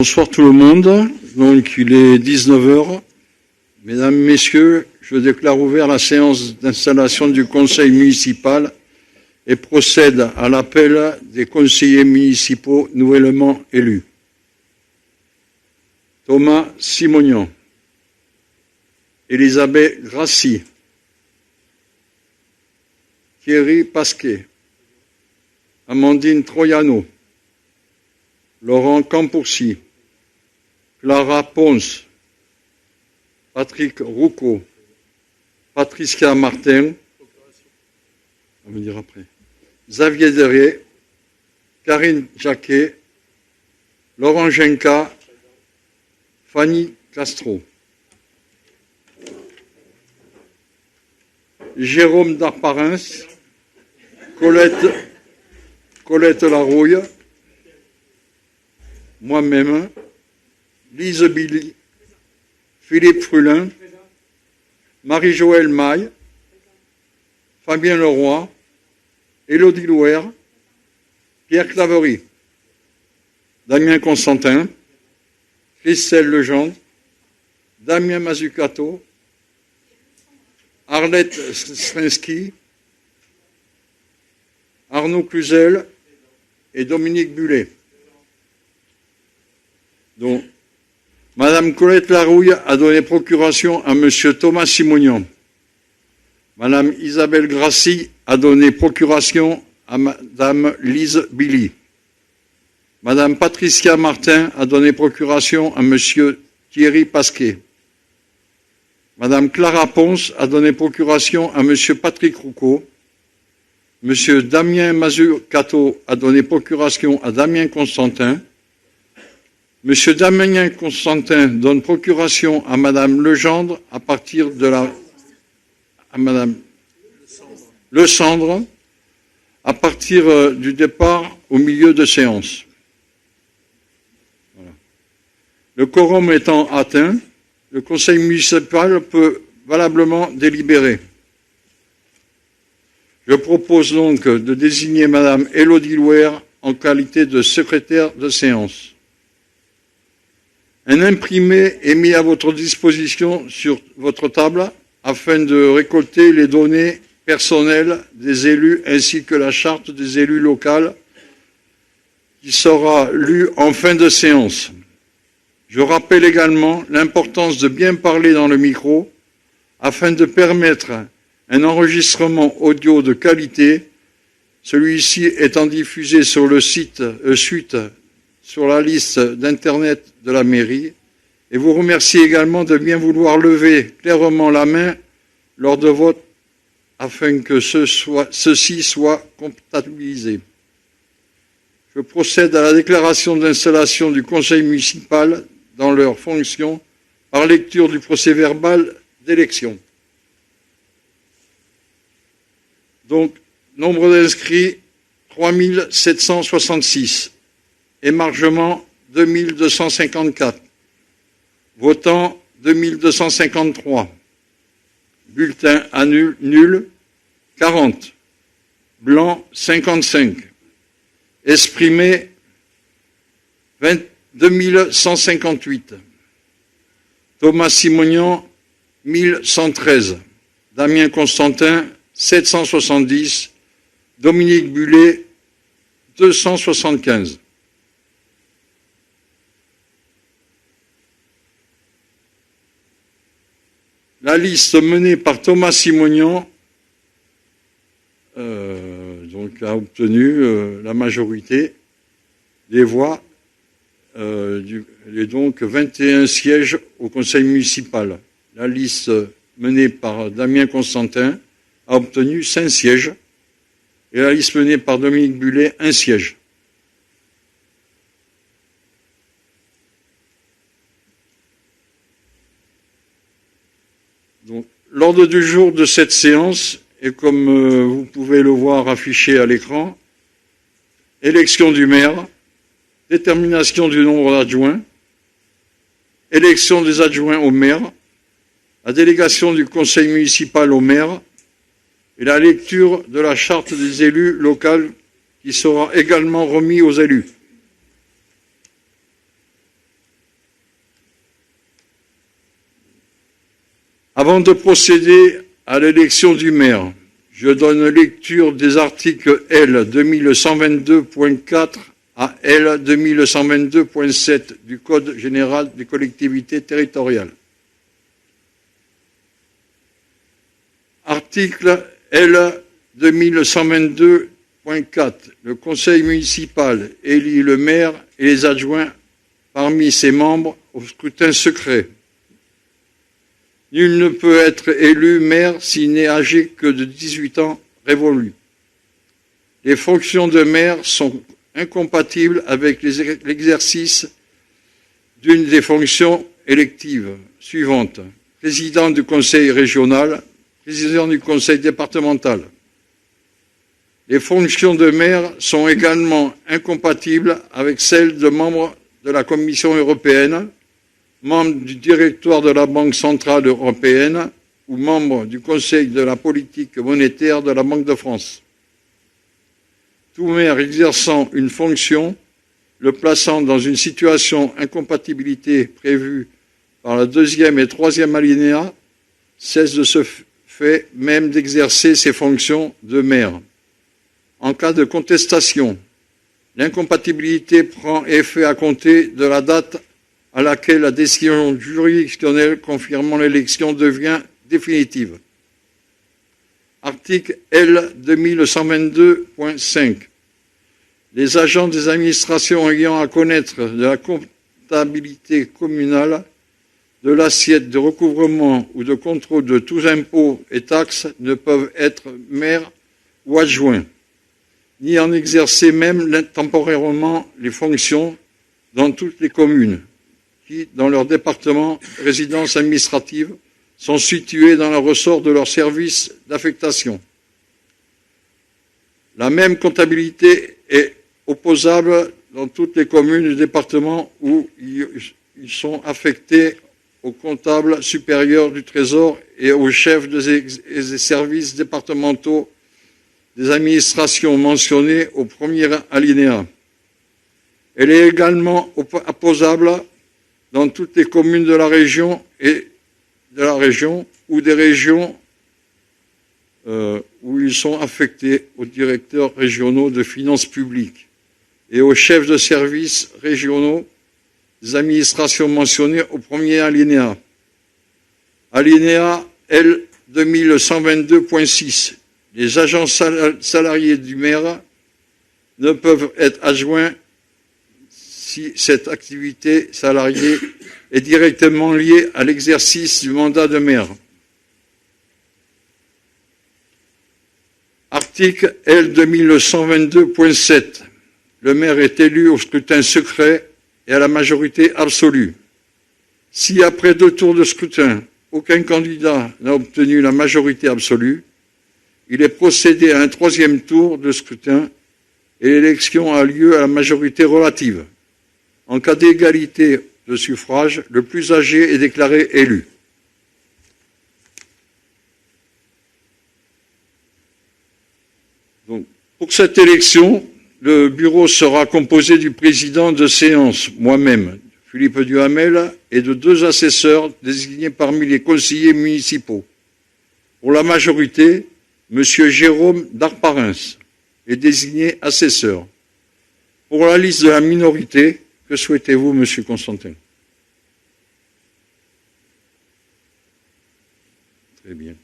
Bonsoir tout le monde. Donc il est 19h. Mesdames, Messieurs, je déclare ouvert la séance d'installation du conseil municipal et procède à l'appel des conseillers municipaux nouvellement élus. Thomas Simonian, Elisabeth Grassi, Thierry Pasquet, Amandine Troiano, Laurent Campourcy, Clara Ponce, Patrick Roucault, Patricia Martin, on va dire après, Xavier Deré, Karine Jacquet, Laurent Genka, Fanny Castro, Jérôme Darparens, Colette Larouille, moi-même, Lise Billy, Philippe Frulin, Marie-Joëlle Maille, Fabien Leroy, Élodie Louer, Pierre Claverie, Damien Constantin, Christelle Legendre, Damien Mazzucato, Arlette Strinsky, Arnaud Cluzel et Dominique Bullet. Donc, Madame Colette Larouille a donné procuration à Monsieur Thomas Simonian. Madame Isabelle Grassi a donné procuration à Madame Lise Billy. Madame Patricia Martin a donné procuration à Monsieur Thierry Pasquet. Madame Clara Ponce a donné procuration à Monsieur Patrick Roucault. Monsieur Damien Mazzucato a donné procuration à Damien Constantin. Monsieur Damien Constantin donne procuration à Madame Legendre à partir de à Madame Lecendre à partir du départ au milieu de séance. Voilà. Le quorum étant atteint, le conseil municipal peut valablement délibérer. Je propose donc de désigner Madame Élodie Louer en qualité de secrétaire de séance. Un imprimé est mis à votre disposition sur votre table afin de récolter les données personnelles des élus ainsi que la charte des élus locaux qui sera lue en fin de séance. Je rappelle également l'importance de bien parler dans le micro afin de permettre un enregistrement audio de qualité, celui-ci étant diffusé sur le site suite sur la liste d'Internet de la mairie, et vous remercie également de bien vouloir lever clairement la main lors de vote afin que ceci soit comptabilisé. Je procède à la déclaration d'installation du conseil municipal dans leurs fonctions par lecture du procès-verbal d'élection. Donc, nombre d'inscrits, 3766. Émargement, 2254. Votants, 2253. Bulletin nul, 40. Blanc, 55. Exprimé, 2158. Thomas Simonian, 1113. Damien Constantin, 770. Dominique Bullet, 275. La liste menée par Thomas Simonian donc a obtenu la majorité des voix et donc 21 sièges au conseil municipal. La liste menée par Damien Constantin a obtenu 5 sièges et la liste menée par Dominique Bullet 1 siège. Donc, l'ordre du jour de cette séance est, comme vous pouvez le voir affiché à l'écran, élection du maire, détermination du nombre d'adjoints, élection des adjoints au maire, la délégation du conseil municipal au maire et la lecture de la charte des élus locaux qui sera également remis aux élus. Avant de procéder à l'élection du maire, je donne lecture des articles L. 2122.4 à L. 2122.7 du Code général des collectivités territoriales. Article L. 2122.4. Le conseil municipal élit le maire et les adjoints parmi ses membres au scrutin secret. Nul ne peut être élu maire s'il n'est âgé que de 18 ans révolus. Les fonctions de maire sont incompatibles avec l'exercice d'une des fonctions électives suivantes: président du conseil régional, président du conseil départemental. Les fonctions de maire sont également incompatibles avec celles de membre de la Commission européenne, membre du directoire de la Banque centrale européenne ou membre du Conseil de la politique monétaire de la Banque de France. Tout maire exerçant une fonction, le plaçant dans une situation d'incompatibilité prévue par le 2e et 3e alinéa, cesse de ce fait même d'exercer ses fonctions de maire. En cas de contestation, l'incompatibilité prend effet à compter de la date à laquelle la décision juridictionnelle confirmant l'élection devient définitive. Article L. 2122.5. Les agents des administrations ayant à connaître de la comptabilité communale, de l'assiette de recouvrement ou de contrôle de tous impôts et taxes ne peuvent être maires ou adjoints, ni en exercer même temporairement les fonctions dans toutes les communes qui, dans leur département, résidence administrative, sont situées dans le ressort de leur service d'affectation. La même comptabilité est opposable dans toutes les communes du département où ils sont affectés au comptable supérieur du Trésor et au chef des services départementaux des administrations mentionnées au premier alinéa. Elle est également opposable dans toutes les communes de la région ou des régions où ils sont affectés aux directeurs régionaux de finances publiques et aux chefs de services régionaux des administrations mentionnées au premier alinéa. Alinéa L. 2122.6. Les agents salariés du maire ne peuvent être adjoints si cette activité salariée est directement liée à l'exercice du mandat de maire. Article L. 2122.7. Le maire est élu au scrutin secret et à la majorité absolue. Si après 2 tours de scrutin, aucun candidat n'a obtenu la majorité absolue, il est procédé à un 3e tour de scrutin et l'élection a lieu à la majorité relative. En cas d'égalité de suffrage, le plus âgé est déclaré élu. Donc, pour cette élection, le bureau sera composé du président de séance, moi-même, Philippe Duhamel, et de 2 assesseurs désignés parmi les conseillers municipaux. Pour la majorité, M. Jérôme Darparins est désigné assesseur. Pour la liste de la minorité, que souhaitez-vous, M. Constantin? Très bien.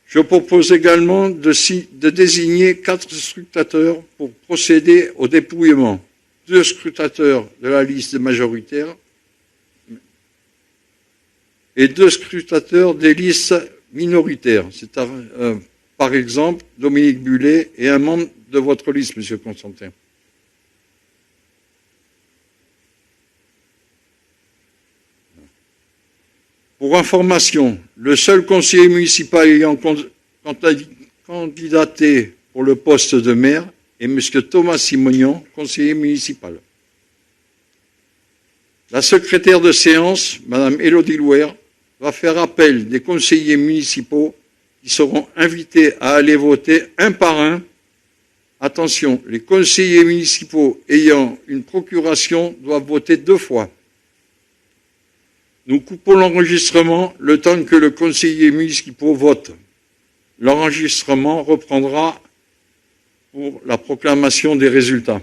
Je propose également de désigner 4 scrutateurs pour procéder au dépouillement. 2 scrutateurs de la liste majoritaire et 2 scrutateurs des listes minoritaires. C'est par exemple Dominique Bullet et un membre de votre liste, M. Constantin. Pour information, le seul conseiller municipal ayant candidaté pour le poste de maire est M. Thomas Simonian, conseiller municipal. La secrétaire de séance, Mme Élodie Louer, va faire appel des conseillers municipaux qui seront invités à aller voter un par un. Attention, les conseillers municipaux ayant une procuration doivent voter 2 fois. Nous coupons l'enregistrement le temps que le conseiller municipal vote. L'enregistrement reprendra pour la proclamation des résultats.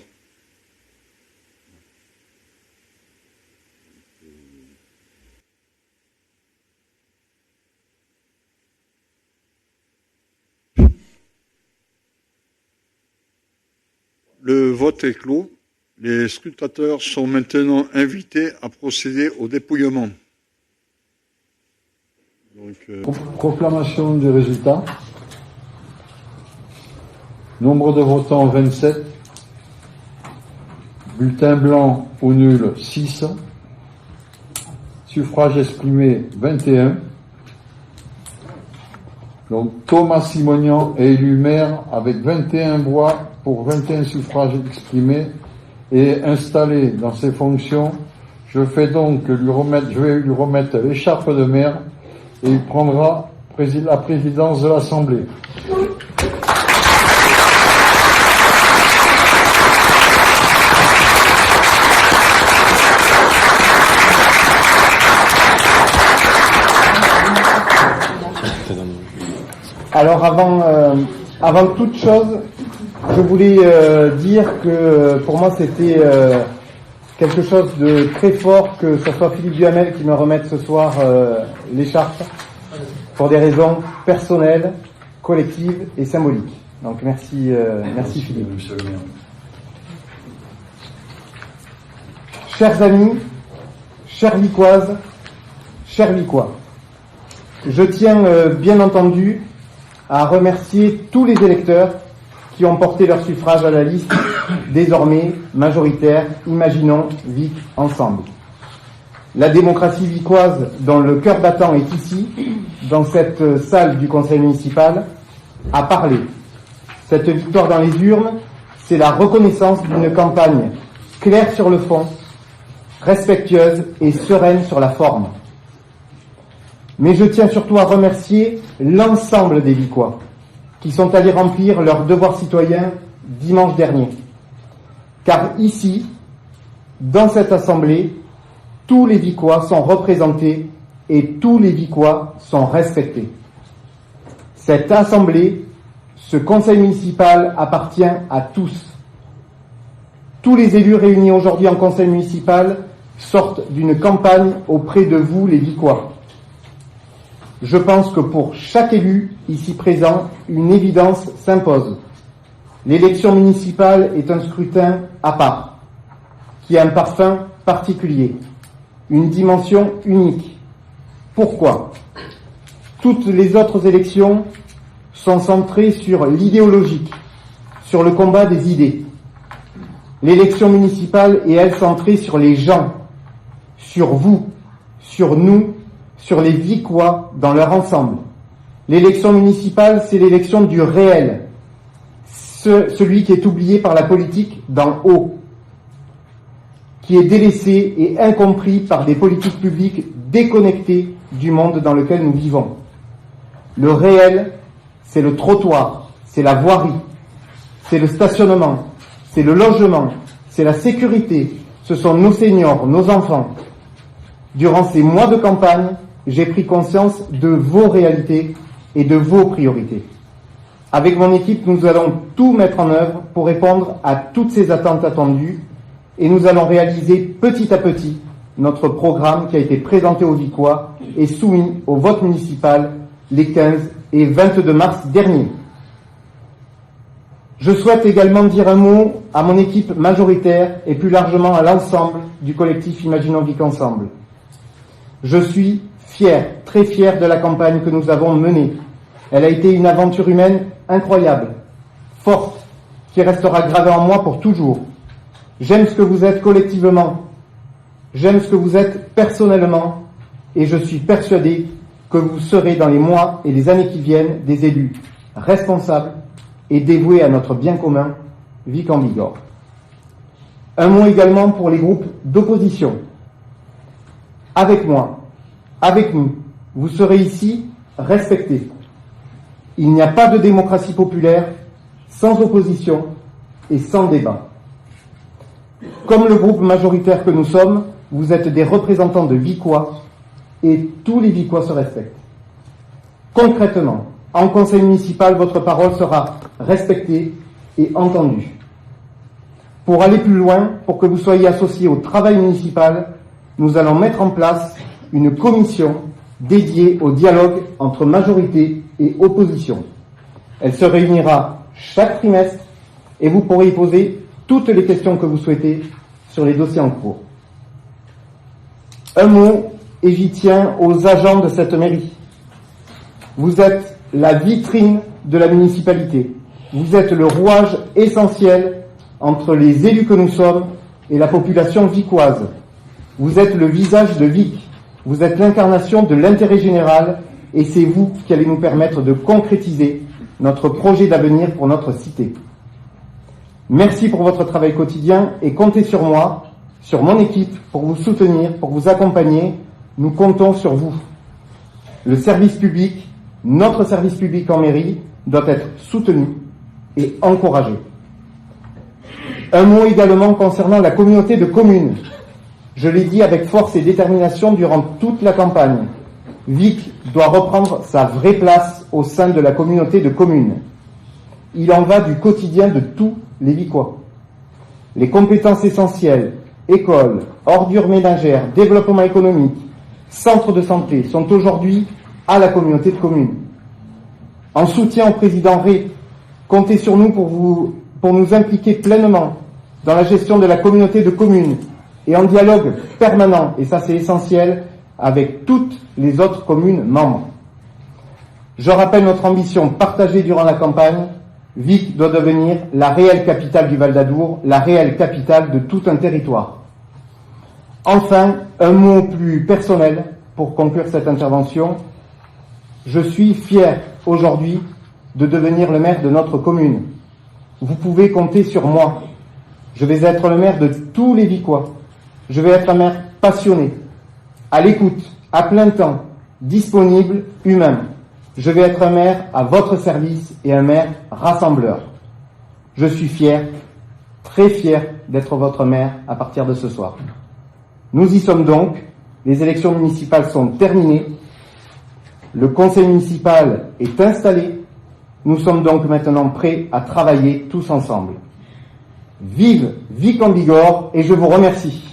Le vote est clos. Les scrutateurs sont maintenant invités à procéder au dépouillement. Proclamation des résultats. Nombre de votants 27. Bulletin blanc ou nul 6. Suffrage exprimé 21. Donc Thomas Simonian est élu maire avec 21 voix pour 21 suffrages exprimés et installé dans ses fonctions. Je vais lui remettre l'écharpe de maire et il prendra la présidence de l'Assemblée. Alors avant toute chose, je voulais dire que pour moi c'était quelque chose de très fort que ce soit Philippe Duhamel qui me remette ce soir l'écharpe pour des raisons personnelles, collectives et symboliques. Donc merci Philippe. Chers amis, chères Vicoises, chers Vicois, je tiens bien entendu à remercier tous les électeurs qui ont porté leur suffrage à la liste désormais majoritaire Imaginons Vic ensemble. La démocratie vicoise dont le cœur battant est ici, dans cette salle du conseil municipal, a parlé. Cette victoire dans les urnes, c'est la reconnaissance d'une campagne claire sur le fond, respectueuse et sereine sur la forme. Mais je tiens surtout à remercier l'ensemble des Vicois qui sont allés remplir leurs devoirs citoyens dimanche dernier. Car ici, dans cette assemblée, tous les Vicois sont représentés et tous les Vicois sont respectés. Cette assemblée, ce conseil municipal appartient à tous. Tous les élus réunis aujourd'hui en conseil municipal sortent d'une campagne auprès de vous, les Vicois. Je pense que pour chaque élu ici présent, une évidence s'impose. L'élection municipale est un scrutin à part, qui a un parfum particulier, une dimension unique. Pourquoi ? Toutes les autres élections sont centrées sur l'idéologique, sur le combat des idées. L'élection municipale est, elle, centrée sur les gens, sur vous, sur nous, sur les Vicois dans leur ensemble. L'élection municipale, c'est l'élection du réel, celui qui est oublié par la politique d'en haut, qui est délaissé et incompris par des politiques publiques déconnectées du monde dans lequel nous vivons. Le réel, c'est le trottoir, c'est la voirie, c'est le stationnement, c'est le logement, c'est la sécurité, ce sont nos seniors, nos enfants. Durant ces mois de campagne, j'ai pris conscience de vos réalités et de vos priorités. Avec mon équipe, nous allons tout mettre en œuvre pour répondre à toutes ces attentes attendues et nous allons réaliser petit à petit notre programme qui a été présenté aux Vicois et soumis au vote municipal les 15 et 22 mars dernier. Je souhaite également dire un mot à mon équipe majoritaire et plus largement à l'ensemble du collectif Imaginons Vic Ensemble. Je suis fier, très fier de la campagne que nous avons menée. Elle a été une aventure humaine incroyable, forte, qui restera gravée en moi pour toujours. J'aime ce que vous êtes collectivement, j'aime ce que vous êtes personnellement, et je suis persuadé que vous serez dans les mois et les années qui viennent des élus responsables et dévoués à notre bien commun, Vic en Bigorre. Un mot également pour les groupes d'opposition. Avec moi, avec nous, vous serez ici respectés. Il n'y a pas de démocratie populaire sans opposition et sans débat. Comme le groupe majoritaire que nous sommes, vous êtes des représentants de Vicois et tous les Vicois se respectent. Concrètement, en conseil municipal, votre parole sera respectée et entendue. Pour aller plus loin, pour que vous soyez associés au travail municipal, nous allons mettre en place une commission dédiée au dialogue entre majorité et opposition. Elle se réunira chaque trimestre et vous pourrez y poser toutes les questions que vous souhaitez sur les dossiers en cours. Un mot, et j'y tiens, aux agents de cette mairie. Vous êtes la vitrine de la municipalité. Vous êtes le rouage essentiel entre les élus que nous sommes et la population vicoise. Vous êtes le visage de Vic. Vous êtes l'incarnation de l'intérêt général et c'est vous qui allez nous permettre de concrétiser notre projet d'avenir pour notre cité. Merci pour votre travail quotidien et comptez sur moi, sur mon équipe, pour vous soutenir, pour vous accompagner. Nous comptons sur vous. Le service public, notre service public en mairie, doit être soutenu et encouragé. Un mot également concernant la communauté de communes. Je l'ai dit avec force et détermination durant toute la campagne. Vic doit reprendre sa vraie place au sein de la communauté de communes. Il en va du quotidien de tous les Vicois. Les compétences essentielles, écoles, ordures ménagères, développement économique, centres de santé sont aujourd'hui à la communauté de communes. En soutien au président Ré, comptez sur nous pour nous impliquer pleinement dans la gestion de la communauté de communes et en dialogue permanent, et ça c'est essentiel, avec toutes les autres communes membres. Je rappelle notre ambition partagée durant la campagne. Vic doit devenir la réelle capitale du Val d'Adour, la réelle capitale de tout un territoire. Enfin, un mot plus personnel pour conclure cette intervention. Je suis fier aujourd'hui de devenir le maire de notre commune. Vous pouvez compter sur moi. Je vais être le maire de tous les Vicois. Je vais être un maire passionné, à l'écoute, à plein temps, disponible, humain. Je vais être un maire à votre service et un maire rassembleur. Je suis fier, très fier d'être votre maire à partir de ce soir. Nous y sommes donc. Les élections municipales sont terminées. Le conseil municipal est installé. Nous sommes donc maintenant prêts à travailler tous ensemble. Vive Vic en Bigorre et je vous remercie.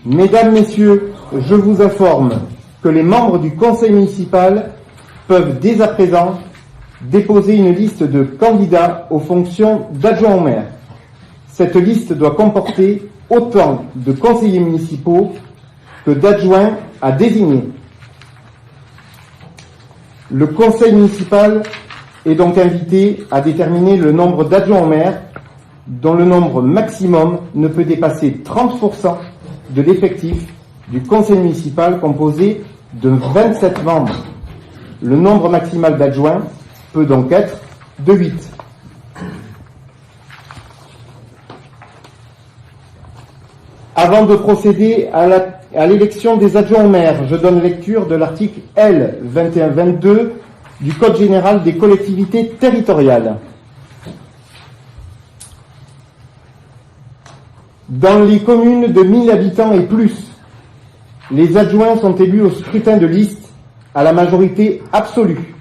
Mesdames, Messieurs, je vous informe que les membres du conseil municipal peuvent dès à présent déposer une liste de candidats aux fonctions d'adjoint au maire. Cette liste doit comporter autant de conseillers municipaux que d'adjoints à désigner. Le conseil municipal est donc invité à déterminer le nombre d'adjoints au maire dont le nombre maximum ne peut dépasser 30% de l'effectif du conseil municipal composé de 27 membres. Le nombre maximal d'adjoints peut donc être de 8. Avant de procéder à l'élection des adjoints au maire, je donne lecture de l'article L. 2122 du Code général des collectivités territoriales. Dans les communes de 1000 habitants et plus, les adjoints sont élus au scrutin de liste à la majorité absolue,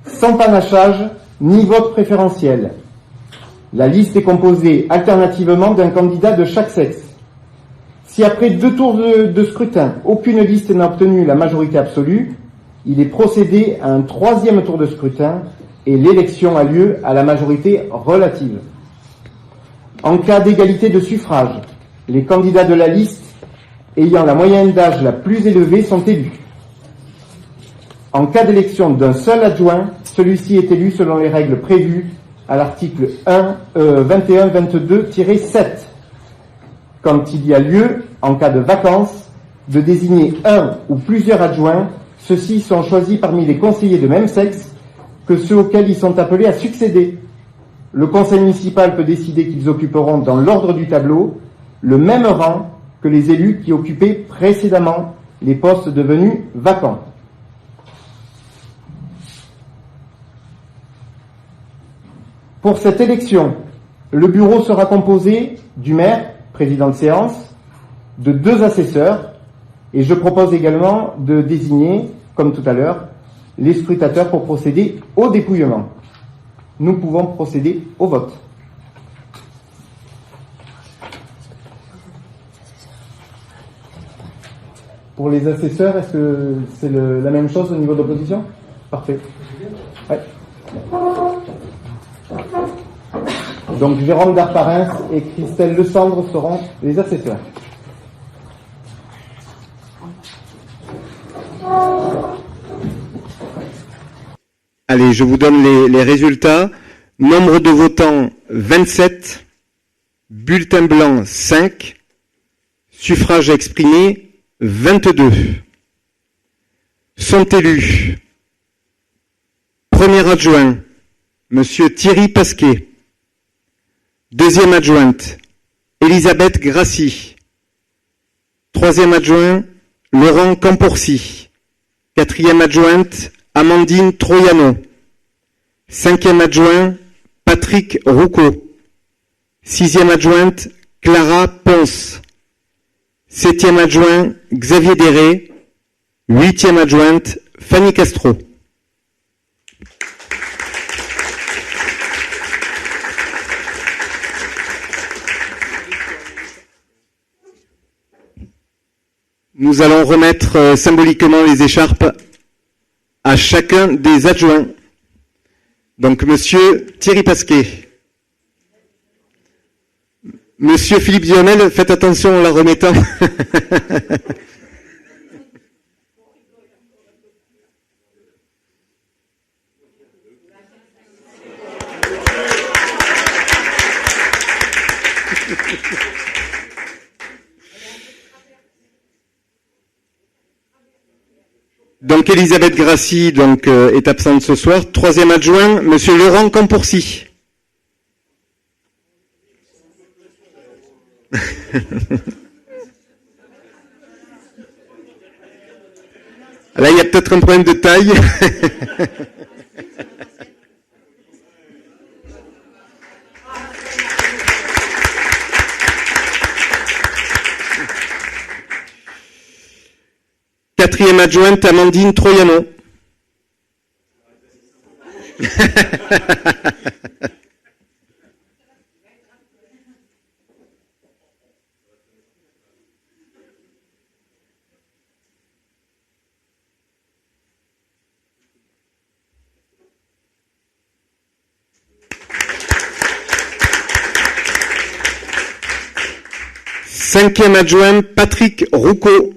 sans panachage ni vote préférentiel. La liste est composée alternativement d'un candidat de chaque sexe. Si après 2 tours de scrutin, aucune liste n'a obtenu la majorité absolue, il est procédé à un 3e tour de scrutin et l'élection a lieu à la majorité relative. En cas d'égalité de suffrage, les candidats de la liste ayant la moyenne d'âge la plus élevée sont élus. En cas d'élection d'un seul adjoint, celui-ci est élu selon les règles prévues à l'article 21-22-7. Quand il y a lieu, en cas de vacance, de désigner un ou plusieurs adjoints, ceux-ci sont choisis parmi les conseillers de même sexe que ceux auxquels ils sont appelés à succéder. Le conseil municipal peut décider qu'ils occuperont dans l'ordre du tableau le même rang que les élus qui occupaient précédemment les postes devenus vacants. Pour cette élection, le bureau sera composé du maire, président de séance, de 2 assesseurs, et je propose également de désigner, comme tout à l'heure, les scrutateurs pour procéder au dépouillement. Nous pouvons procéder au vote. Pour les assesseurs, est-ce que c'est la même chose au niveau de l'opposition? Parfait. Ouais. Donc Jérôme Darparins et Christelle Lecendre seront les assesseurs. Allez, je vous donne les résultats. Nombre de votants 27, bulletin blanc 5, suffrage exprimé 22. Sont élus premier adjoint, Monsieur Thierry Pasquet. Deuxième adjointe, Elisabeth Grassi. Troisième adjoint, Laurent Camporsi. Quatrième adjointe, Amandine Troiano. Cinquième adjoint, Patrick Roucaud. Sixième adjointe, Clara Ponce. Septième adjoint, Xavier Déré. Huitième adjointe, Fanny Castro. Nous allons remettre symboliquement les écharpes à chacun des adjoints. Donc, Monsieur Thierry Pasquet. Monsieur Philippe Duhamel, faites attention en la remettant. Donc Elisabeth Grassi est absente ce soir. Troisième adjoint, Monsieur Laurent Camporsi. Là, il y a peut-être un problème de taille. Quatrième adjointe, Amandine Troiano. Cinquième adjoint, Patrick Roucaud.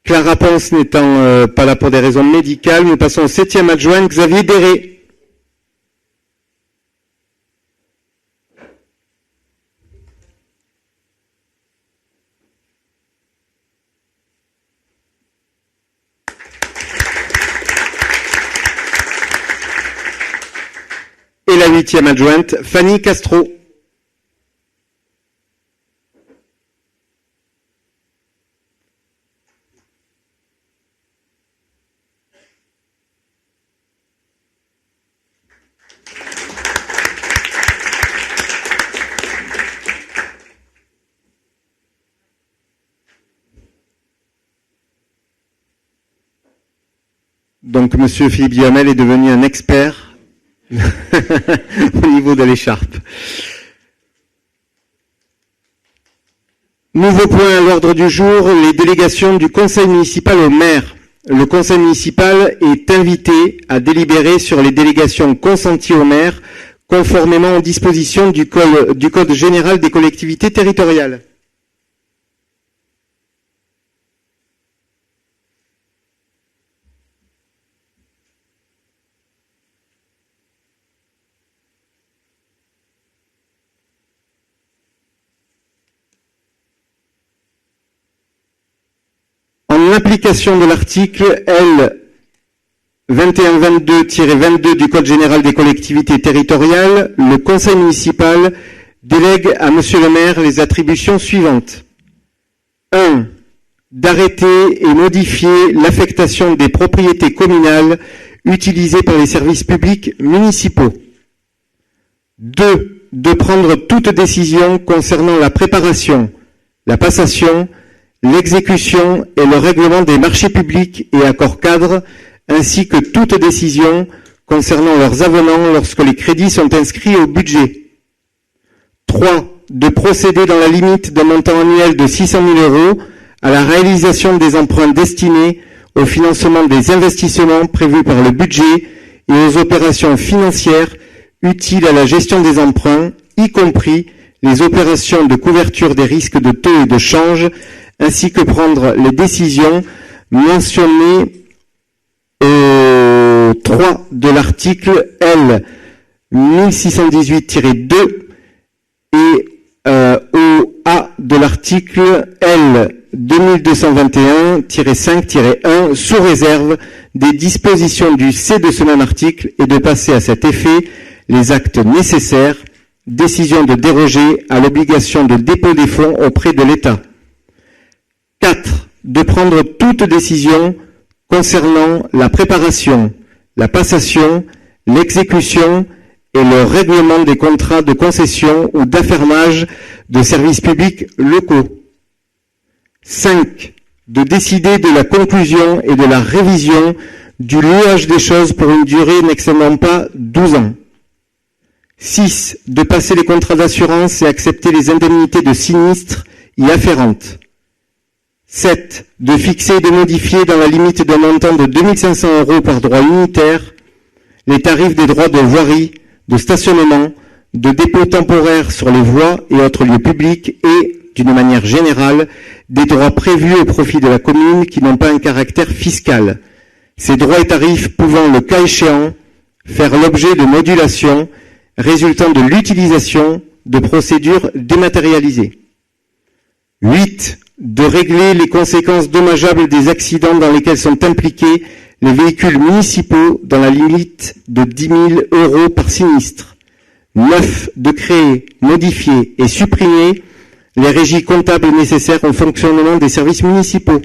Clara Ponce n'étant pas là pour des raisons médicales, nous passons au septième adjoint, Xavier Déré. Et la huitième adjointe, Fanny Castro. Donc, Monsieur Philippe Duhamel est devenu un expert au niveau de l'écharpe. Nouveau point à l'ordre du jour, les délégations du conseil municipal au maire. Le conseil municipal est invité à délibérer sur les délégations consenties au maire, conformément aux dispositions du Code général des collectivités territoriales. En application de l'article L. 2122-22 du Code général des collectivités territoriales, le Conseil municipal délègue à Monsieur le maire les attributions suivantes. 1. D'arrêter et modifier l'affectation des propriétés communales utilisées par les services publics municipaux. 2. De prendre toute décision concernant la préparation, la passation, l'exécution et le règlement des marchés publics et accords cadres, ainsi que toute décision concernant leurs avenants lorsque les crédits sont inscrits au budget. 3. De procéder dans la limite d'un montant annuel de 600 000 € à la réalisation des emprunts destinés au financement des investissements prévus par le budget et aux opérations financières utiles à la gestion des emprunts, y compris les opérations de couverture des risques de taux et de change, ainsi que prendre les décisions mentionnées au 3 de l'article L. 1618-2 et au A de l'article L. 2221-5-1 sous réserve des dispositions du C de ce même article et de passer à cet effet les actes nécessaires, décision de déroger à l'obligation de dépôt des fonds auprès de l'État. 4. De prendre toute décision concernant la préparation, la passation, l'exécution et le règlement des contrats de concession ou d'affermage de services publics locaux. 5. De décider de la conclusion et de la révision du louage des choses pour une durée n'excédant pas 12 ans. 6. De passer les contrats d'assurance et accepter les indemnités de sinistre y afférentes. 7. De fixer et de modifier dans la limite d'un montant de 2500 € par droit unitaire les tarifs des droits de voirie, de stationnement, de dépôt temporaire sur les voies et autres lieux publics et, d'une manière générale, des droits prévus au profit de la commune qui n'ont pas un caractère fiscal. Ces droits et tarifs pouvant, le cas échéant, faire l'objet de modulations résultant de l'utilisation de procédures dématérialisées. 8. De régler les conséquences dommageables des accidents dans lesquels sont impliqués les véhicules municipaux dans la limite de 10 000 € par sinistre. 9. De créer, modifier et supprimer les régies comptables nécessaires au fonctionnement des services municipaux.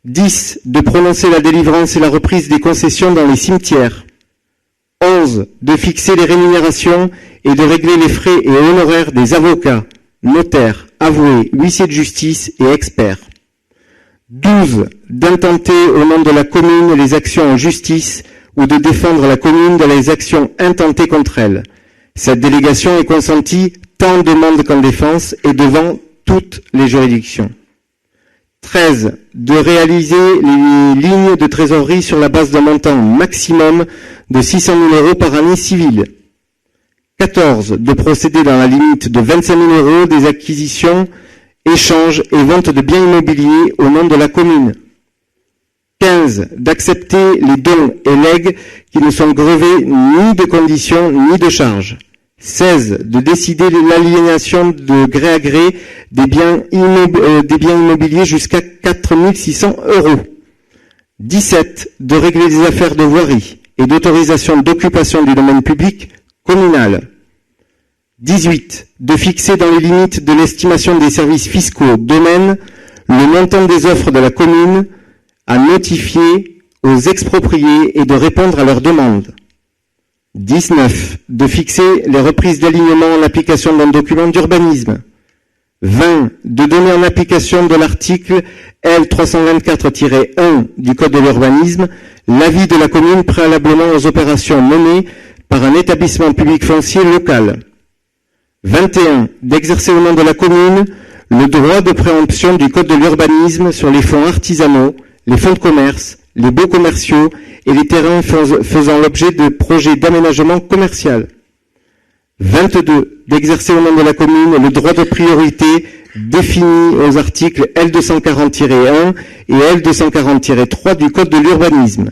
10. De prononcer la délivrance et la reprise des concessions dans les cimetières. 11. De fixer les rémunérations et de régler les frais et honoraires des avocats, notaires, avoués, huissiers de justice et experts. 12. D'intenter au nom de la commune les actions en justice ou de défendre la commune dans les actions intentées contre elle. Cette délégation est consentie tant en demande qu'en défense et devant toutes les juridictions. 13. De réaliser les lignes de trésorerie sur la base d'un montant maximum de 600 000 € par année civile. 14. De procéder dans la limite de 25 000 € des acquisitions, échanges et ventes de biens immobiliers au nom de la commune. 15. D'accepter les dons et legs qui ne sont grevés ni de conditions ni de charges. 16. De décider l'aliénation de gré à gré des biens immobiliers jusqu'à 4 600 €. 17. De régler les affaires de voirie et d'autorisation d'occupation du domaine public communal. 18. De fixer dans les limites de l'estimation des services fiscaux domaine le montant des offres de la commune à notifier aux expropriés et de répondre à leurs demandes. 19. De fixer les reprises d'alignement en application d'un document d'urbanisme. 20. De donner en application de l'article L. 324-1 du Code de l'urbanisme l'avis de la commune préalablement aux opérations menées par un établissement public foncier local. 21. D'exercer au nom de la commune le droit de préemption du Code de l'urbanisme sur les fonds artisanaux, les fonds de commerce, les baux commerciaux et les terrains faisant l'objet de projets d'aménagement commercial. 22. D'exercer au nom de la commune le droit de priorité défini aux articles L240-1 et L240-3 du Code de l'urbanisme.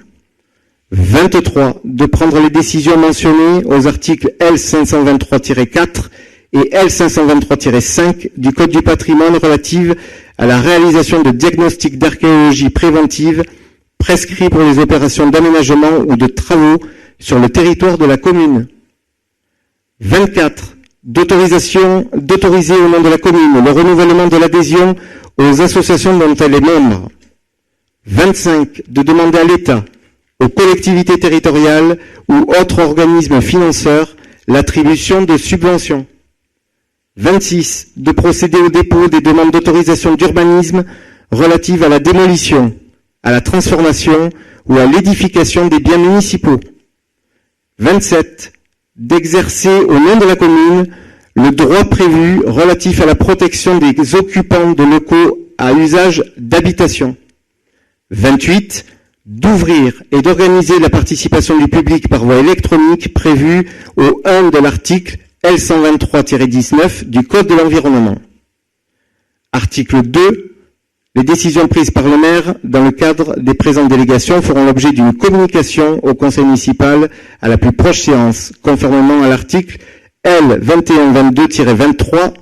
23. De prendre les décisions mentionnées aux articles L523-4 et L523-5 du Code du patrimoine relative à la réalisation de diagnostics d'archéologie préventive prescrits pour les opérations d'aménagement ou de travaux sur le territoire de la commune. 24. D'autoriser au nom de la commune le renouvellement de l'adhésion aux associations dont elle est membre. 25. De demander à l'État, aux collectivités territoriales ou autres organismes financeurs l'attribution de subventions. 26. De procéder au dépôt des demandes d'autorisation d'urbanisme relatives à la démolition, à la transformation ou à l'édification des biens municipaux. 27. D'exercer au nom de la commune le droit prévu relatif à la protection des occupants de locaux à usage d'habitation. 28. D'ouvrir et d'organiser la participation du public par voie électronique prévue au 1 de l'article L123-19 du Code de l'environnement. Article 2. Les décisions prises par le maire dans le cadre des présentes délégations feront l'objet d'une communication au conseil municipal à la plus proche séance, conformément à l'article L2122-23.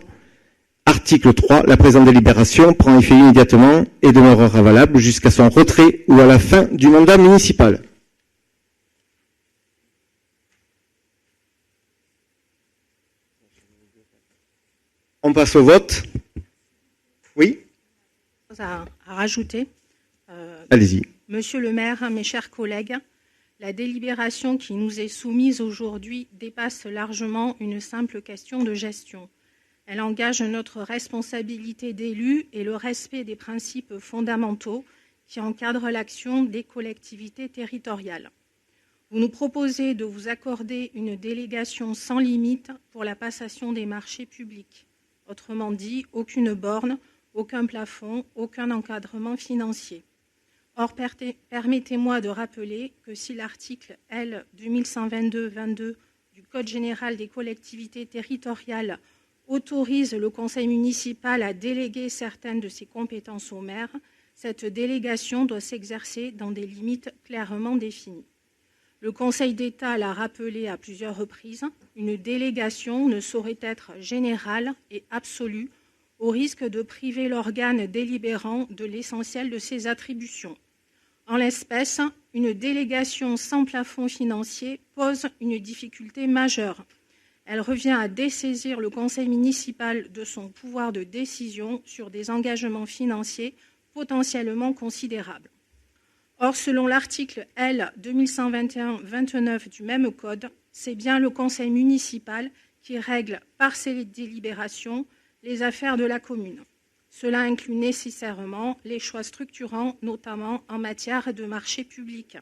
Article 3. La présente délibération prend effet immédiatement et demeurera valable jusqu'à son retrait ou à la fin du mandat municipal. On passe au vote. Oui ? À rajouter. Allez-y. Monsieur le maire, mes chers collègues, la délibération qui nous est soumise aujourd'hui dépasse largement une simple question de gestion. Elle engage notre responsabilité d'élus et le respect des principes fondamentaux qui encadrent l'action des collectivités territoriales. Vous nous proposez de vous accorder une délégation sans limite pour la passation des marchés publics. Autrement dit, aucune borne, aucun plafond, aucun encadrement financier. Or, permettez-moi de rappeler que si l'article L 2122-22 du Code général des collectivités territoriales autorise le conseil municipal à déléguer certaines de ses compétences au maire, cette délégation doit s'exercer dans des limites clairement définies. Le Conseil d'État l'a rappelé à plusieurs reprises, une délégation ne saurait être générale et absolue au risque de priver l'organe délibérant de l'essentiel de ses attributions. En l'espèce, une délégation sans plafond financier pose une difficulté majeure. Elle revient à dessaisir le conseil municipal de son pouvoir de décision sur des engagements financiers potentiellement considérables. Or, selon l'article L 2121-29 du même code, c'est bien le conseil municipal qui règle par ses délibérations les affaires de la commune. Cela inclut nécessairement les choix structurants, notamment en matière de marché public.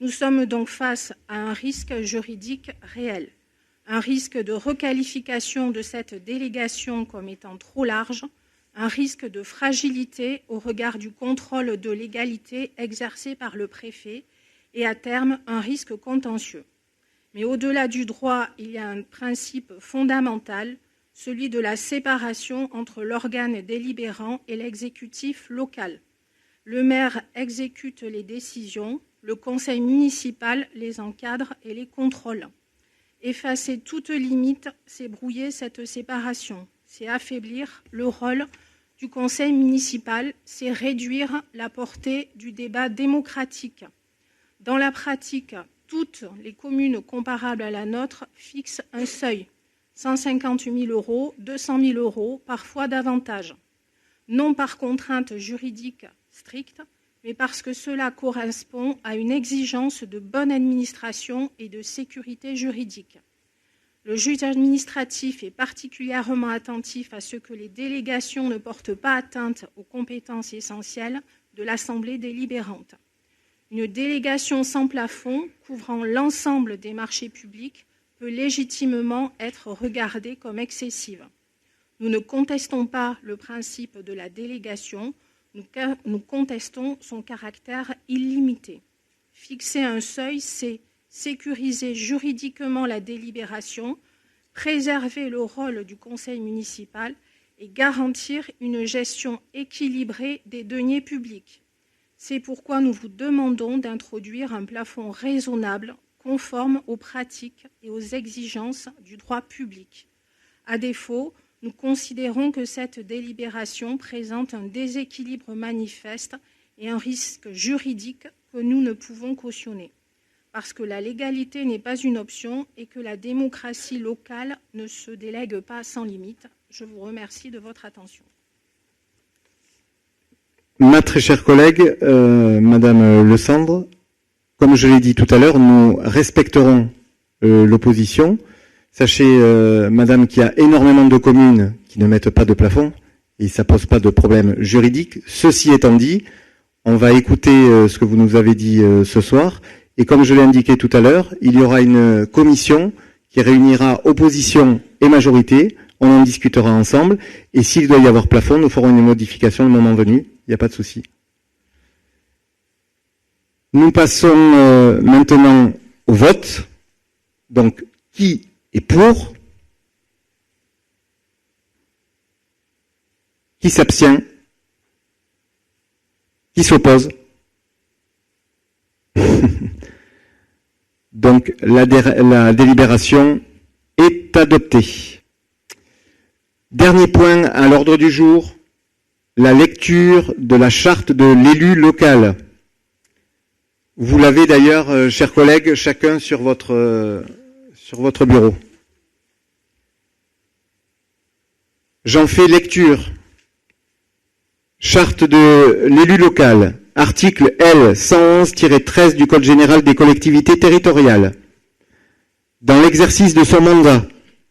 Nous sommes donc face à un risque juridique réel, un risque de requalification de cette délégation comme étant trop large, un risque de fragilité au regard du contrôle de légalité exercé par le préfet et à terme un risque contentieux. Mais au-delà du droit, il y a un principe fondamental, celui de la séparation entre l'organe délibérant et l'exécutif local. Le maire exécute les décisions, le conseil municipal les encadre et les contrôle. Effacer toute limite, c'est brouiller cette séparation, c'est affaiblir le rôle du conseil municipal, c'est réduire la portée du débat démocratique. Dans la pratique, toutes les communes comparables à la nôtre fixent un seuil, 150 000 €, 200 000 €, parfois davantage. Non par contrainte juridique stricte, mais parce que cela correspond à une exigence de bonne administration et de sécurité juridique. Le juge administratif est particulièrement attentif à ce que les délégations ne portent pas atteinte aux compétences essentielles de l'Assemblée délibérante. Une délégation sans plafond, couvrant l'ensemble des marchés publics, peut légitimement être regardée comme excessive. Nous ne contestons pas le principe de la délégation, nous contestons son caractère illimité. Fixer un seuil, c'est sécuriser juridiquement la délibération, préserver le rôle du conseil municipal et garantir une gestion équilibrée des deniers publics. C'est pourquoi nous vous demandons d'introduire un plafond raisonnable, conforme aux pratiques et aux exigences du droit public. À défaut, nous considérons que cette délibération présente un déséquilibre manifeste et un risque juridique que nous ne pouvons cautionner, parce que la légalité n'est pas une option et que la démocratie locale ne se délègue pas sans limite. Je vous remercie de votre attention. Ma très chère collègue, Madame Le Sandre, comme je l'ai dit tout à l'heure, nous respecterons l'opposition. Sachez, Madame, qu'il y a énormément de communes qui ne mettent pas de plafond et ça pose pas de problème juridique. Ceci étant dit, on va écouter ce que vous nous avez dit ce soir. Et comme je l'ai indiqué tout à l'heure, il y aura une commission qui réunira opposition et majorité. On en discutera ensemble. Et s'il doit y avoir plafond, nous ferons une modification le moment venu. Il n'y a pas de souci. Nous passons maintenant au vote. Donc, qui est pour? Qui s'abstient? Qui s'oppose? Donc, la délibération est adoptée. Dernier point à l'ordre du jour, la lecture de la charte de l'élu local. Vous l'avez d'ailleurs, chers collègues, chacun sur votre bureau. J'en fais lecture. Charte de l'élu local, article L. 111-13 du Code général des collectivités territoriales. Dans l'exercice de son mandat,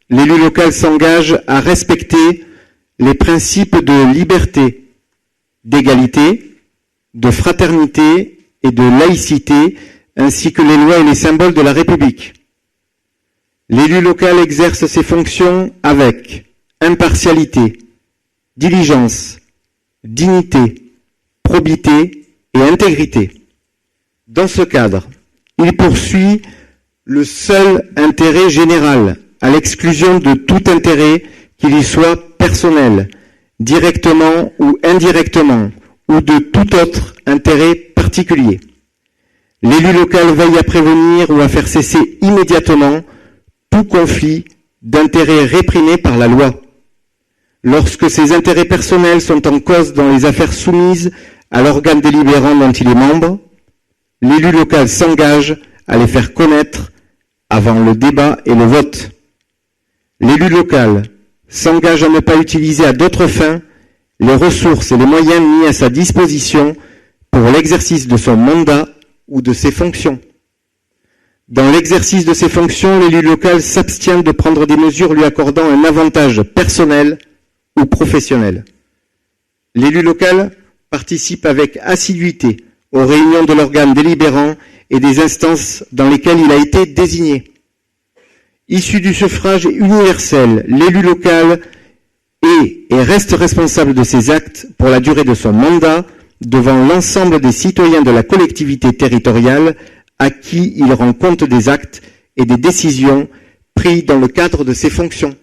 l'élu local s'engage à respecter les principes de liberté, d'égalité, de fraternité et de laïcité, ainsi que les lois et les symboles de la République. L'élu local exerce ses fonctions avec impartialité, diligence, dignité, probité et intégrité. Dans ce cadre, il poursuit le seul intérêt général, à l'exclusion de tout intérêt qu'il y soit personnel, directement ou indirectement, ou de tout autre intérêt particulier. L'élu local veille à prévenir ou à faire cesser immédiatement tout conflit d'intérêts réprimés par la loi. Lorsque ces intérêts personnels sont en cause dans les affaires soumises à l'organe délibérant dont il est membre, l'élu local s'engage à les faire connaître avant le débat et le vote. L'élu local s'engage à ne pas utiliser à d'autres fins les ressources et les moyens mis à sa disposition pour l'exercice de son mandat ou de ses fonctions. Dans l'exercice de ses fonctions, l'élu local s'abstient de prendre des mesures lui accordant un avantage personnel ou professionnel. L'élu local participe avec assiduité aux réunions de l'organe délibérant et des instances dans lesquelles il a été désigné. Issu du suffrage universel, l'élu local est et reste responsable de ses actes pour la durée de son mandat devant l'ensemble des citoyens de la collectivité territoriale à qui il rend compte des actes et des décisions prises dans le cadre de ses fonctions.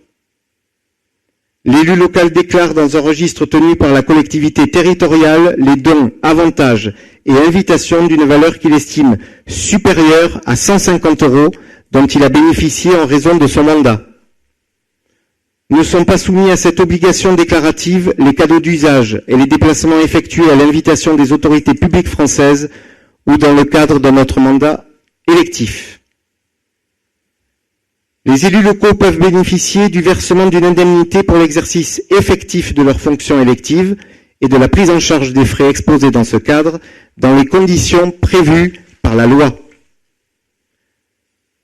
L'élu local déclare dans un registre tenu par la collectivité territoriale les dons, avantages et invitations d'une valeur qu'il estime supérieure à 150 € dont il a bénéficié en raison de son mandat. Ne sont pas soumis à cette obligation déclarative les cadeaux d'usage et les déplacements effectués à l'invitation des autorités publiques françaises ou dans le cadre de notre mandat électif. Les élus locaux peuvent bénéficier du versement d'une indemnité pour l'exercice effectif de leurs fonctions électives et de la prise en charge des frais exposés dans ce cadre, dans les conditions prévues par la loi.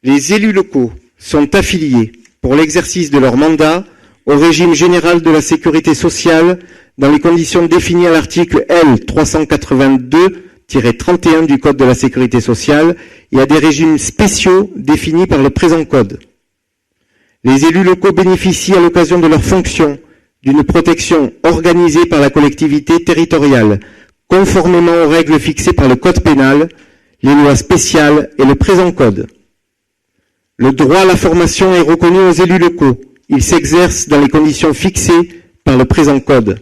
Les élus locaux sont affiliés, pour l'exercice de leur mandat, au régime général de la sécurité sociale, dans les conditions définies à l'article L. 382-31 du Code de la sécurité sociale et à des régimes spéciaux définis par le présent Code. Les élus locaux bénéficient à l'occasion de leurs fonctions d'une protection organisée par la collectivité territoriale, conformément aux règles fixées par le Code pénal, les lois spéciales et le présent Code. Le droit à la formation est reconnu aux élus locaux. Il s'exerce dans les conditions fixées par le présent Code.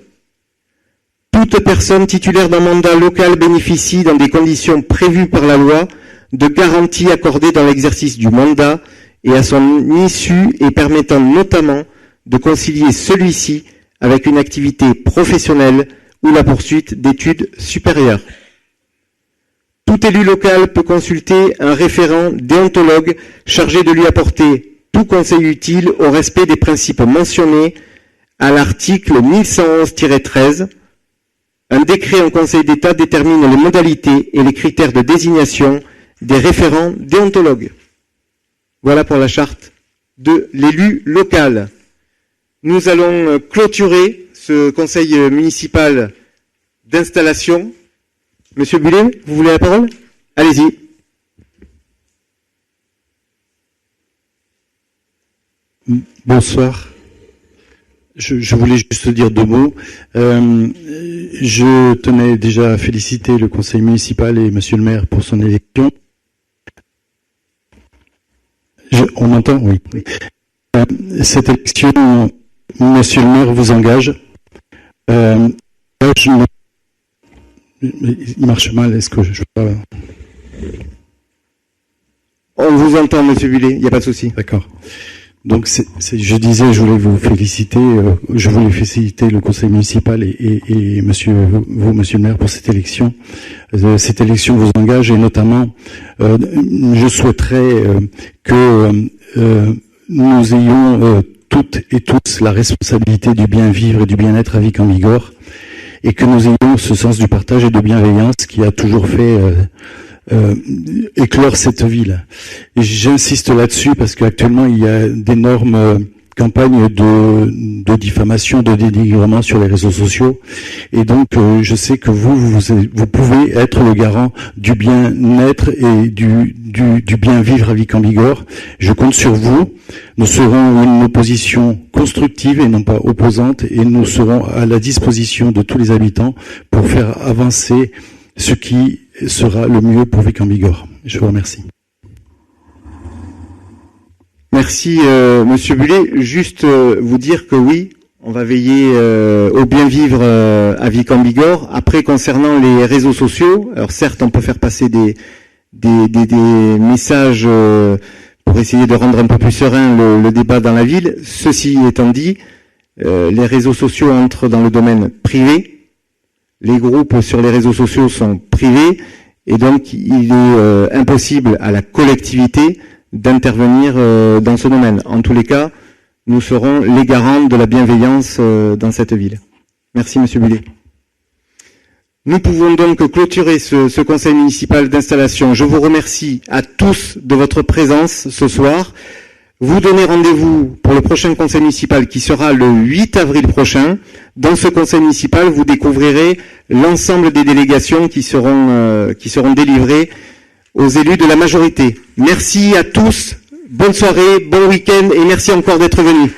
Toute personne titulaire d'un mandat local bénéficie, dans des conditions prévues par la loi, de garanties accordées dans l'exercice du mandat et à son issue et permettant notamment de concilier celui-ci avec une activité professionnelle ou la poursuite d'études supérieures. Tout élu local peut consulter un référent déontologue chargé de lui apporter tout conseil utile au respect des principes mentionnés à l'article 1111-13. Un décret en Conseil d'État détermine les modalités et les critères de désignation des référents déontologues. Voilà pour la charte de l'élu local. Nous allons clôturer ce conseil municipal d'installation. Monsieur Bullet, vous voulez la parole? Allez-y. Bonsoir. Je voulais juste dire 2 mots. Je tenais déjà à féliciter le conseil municipal et monsieur le maire pour son élection. On m'entend? Oui. Cette élection, monsieur le maire vous engage. Il marche mal, est-ce que je peux pas... On vous entend, monsieur Bullet, il n'y a pas de souci. D'accord. Donc, je disais, je voulais vous féliciter, je voulais féliciter le conseil municipal et monsieur le maire pour cette élection. Cette élection vous engage et notamment, je souhaiterais que nous ayons toutes et tous la responsabilité du bien vivre et du bien-être à Vic-en-Bigorre et que nous ayons ce sens du partage et de bienveillance qui a toujours fait éclore cette ville. Et j'insiste là-dessus parce qu'actuellement il y a d'énormes campagnes de diffamation, de dénigrement sur les réseaux sociaux. Et donc je sais que vous pouvez être le garant du bien-être et du bien-vivre à Vic-en-Bigorre. Je compte sur vous. Nous serons une opposition constructive et non pas opposante et nous serons à la disposition de tous les habitants pour faire avancer ce qui sera le mieux pour Vic-en-Bigorre. Je vous remercie. Merci, monsieur Bullet. Juste vous dire que oui, on va veiller au bien vivre à Vic-en-Bigorre. Après, concernant les réseaux sociaux, alors certes, on peut faire passer des messages pour essayer de rendre un peu plus serein le débat dans la ville. Ceci étant dit, les réseaux sociaux entrent dans le domaine privé. Les groupes sur les réseaux sociaux sont privés et donc il est impossible à la collectivité d'intervenir dans ce domaine. En tous les cas, nous serons les garants de la bienveillance dans cette ville. Merci, monsieur Bullet. Nous pouvons donc clôturer ce conseil municipal d'installation. Je vous remercie à tous de votre présence ce soir. Vous donnez rendez-vous pour le prochain conseil municipal qui sera le 8 avril prochain. Dans ce conseil municipal, vous découvrirez l'ensemble des délégations qui seront délivrées aux élus de la majorité. Merci à tous, bonne soirée, bon week-end et merci encore d'être venus.